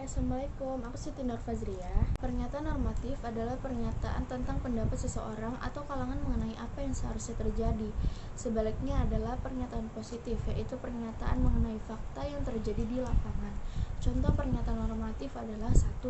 Assalamualaikum, aku Siti Nur Fazria. Pernyataan normatif adalah pernyataan tentang pendapat seseorang atau kalangan mengenai apa yang seharusnya terjadi. Sebaliknya adalah pernyataan positif, yaitu pernyataan mengenai fakta yang terjadi di lapangan. Contoh pernyataan normatif adalah 1.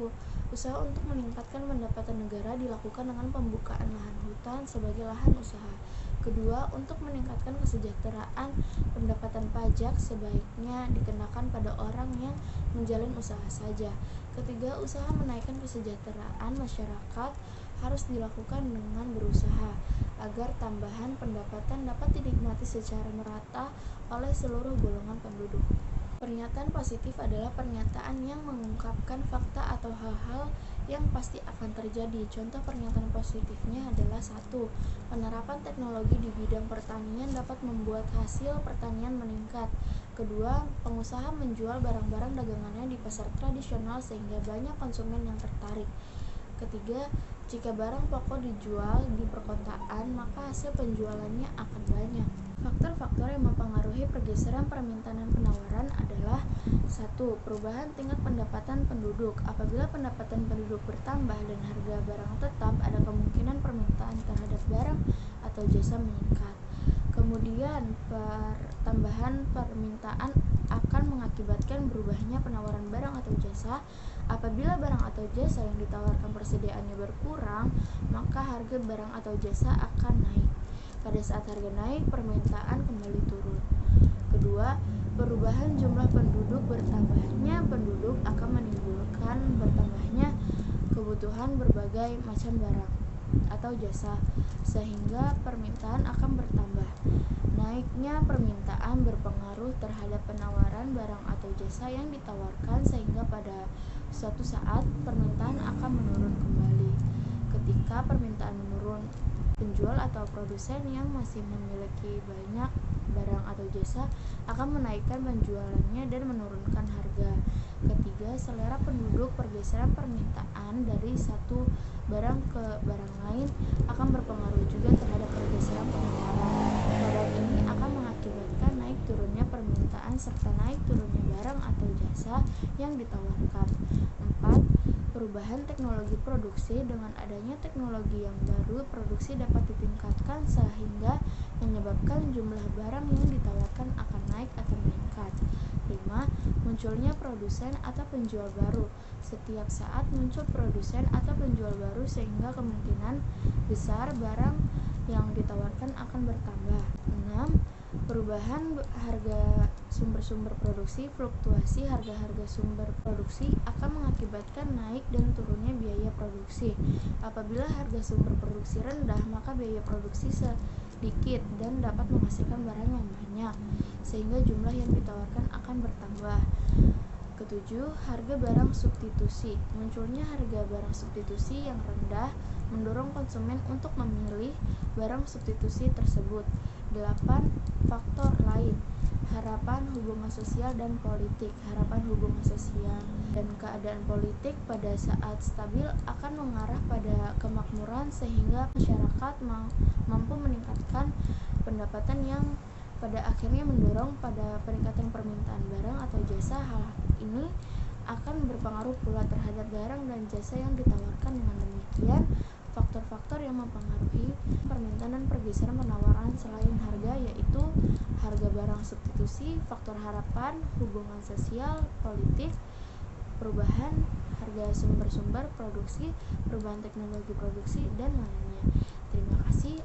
Usaha untuk meningkatkan pendapatan negara dilakukan dengan pembukaan lahan hutan sebagai lahan usaha. Kedua, untuk meningkatkan kesejahteraan, pendapatan pajak sebaiknya dikenakan pada orang yang menjalin usaha saja. Ketiga, usaha menaikkan kesejahteraan masyarakat harus dilakukan dengan berusaha agar tambahan pendapatan dapat dinikmati secara merata oleh seluruh golongan penduduk. Pernyataan positif adalah pernyataan yang mengungkapkan fakta atau hal-hal yang pasti akan terjadi. Contoh pernyataan positifnya adalah 1. Penerapan teknologi di bidang pertanian dapat membuat hasil pertanian meningkat. Kedua, pengusaha menjual barang-barang dagangannya di pasar tradisional sehingga banyak konsumen yang tertarik. Ketiga, jika barang pokok dijual di perkotaan, maka hasil penjualannya akan banyak. Faktor-faktor yang mempengaruhi pergeseran permintaan dan penawaran adalah 1. Perubahan tingkat pendapatan penduduk. Apabila pendapatan penduduk bertambah dan harga barang tetap, ada kemungkinan permintaan terhadap barang atau jasa meningkat. Kemudian, pertambahan permintaan akan mengakibatkan berubahnya penawaran barang atau jasa. Apabila barang atau jasa yang ditawarkan persediaannya berkurang, maka harga barang atau jasa akan naik. Pada saat harga naik, permintaan kembali turun. Kedua, perubahan jumlah penduduk. Bertambahnya penduduk akan menimbulkan bertambahnya kebutuhan berbagai macam barang atau jasa, sehingga permintaan akan bertambah. Naiknya permintaan berpengaruh terhadap penawaran barang atau jasa yang ditawarkan, sehingga pada suatu saat permintaan akan menurun kembali. Ketika permintaan menurun, penjual atau produsen yang masih memiliki banyak barang atau jasa akan menaikkan penjualannya dan menurunkan harga. Ketiga, selera penduduk. Pergeseran permintaan dari satu barang ke barang lain akan berpengaruh juga terhadap pergeseran penawaran. Keadaan ini akan mengakibatkan naik turunnya permintaan serta naik turunnya barang atau jasa yang ditawarkan. 4. Perubahan teknologi produksi. Dengan adanya teknologi yang baru, produksi dapat ditingkatkan sehingga menyebabkan jumlah barang yang ditawarkan akan naik atau meningkat. 5. Munculnya produsen atau penjual baru. Setiap saat muncul produsen atau penjual baru sehingga kemungkinan besar barang yang ditawarkan akan bertambah. 6. Perubahan harga sumber-sumber produksi. Fluktuasi harga-harga sumber produksi akan mengakibatkan naik dan turunnya biaya produksi. Apabila harga sumber produksi rendah, maka biaya produksi sedikit dan dapat menghasilkan barang yang banyak, sehingga jumlah yang ditawarkan akan bertambah. Ketujuh, harga barang substitusi. Munculnya harga barang substitusi yang rendah mendorong konsumen untuk memilih barang substitusi tersebut. 8. Faktor lain. Harapan hubungan sosial dan politik. Harapan hubungan sosial dan keadaan politik pada saat stabil akan mengarah pada kemakmuran sehingga masyarakat mampu meningkatkan pendapatan yang pada akhirnya mendorong pada peningkatan permintaan barang atau jasa. Hal ini akan berpengaruh pula terhadap barang dan jasa yang ditawarkan. Dengan demikian, faktor-faktor yang mempengaruhi permintaan dan pergeseran penawaran selain harga yaitu harga barang substitusi, faktor harapan, hubungan sosial, politik, perubahan harga sumber-sumber produksi, perubahan teknologi produksi, dan lainnya. Terima kasih.